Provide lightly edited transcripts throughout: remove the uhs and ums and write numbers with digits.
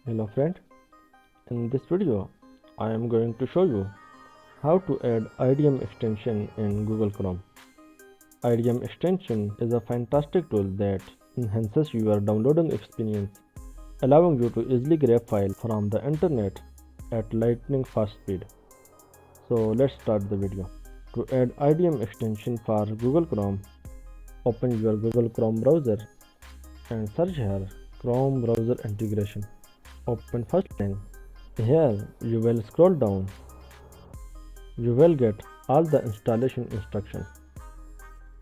Hello friend, in this video I am going to show you how to add IDM extension in Google Chrome. IDM extension is a fantastic tool that enhances your downloading experience, allowing you to easily grab files from the internet at lightning fast speed. So let's start the video. To add IDM extension for Google Chrome, open your Google Chrome browser and search here Chrome browser integration. Open first link. Here you will scroll down. You will get all the installation instructions.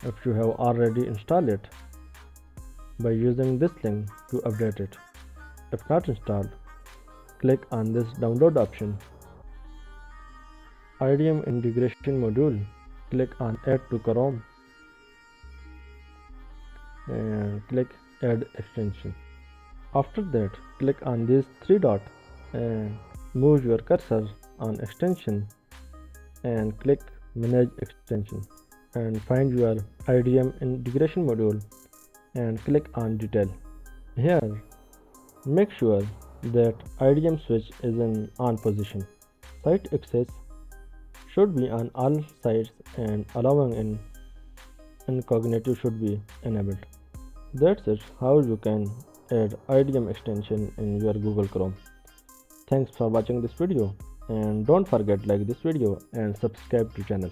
If you have already installed it, by using this link to update it. If not installed, click on this download option. IDM integration module, click on add to Chrome and click add extension. After that, click on these three dots and move your cursor on extension and click manage extension and find your IDM integration module and click on detail. Here, make sure that IDM switch is in on position. Site access should be on all sites and allowing in incognito should be enabled. That's it how you can add IDM extension in your Google Chrome. Thanks for watching this video and don't forget like this video and subscribe to channel.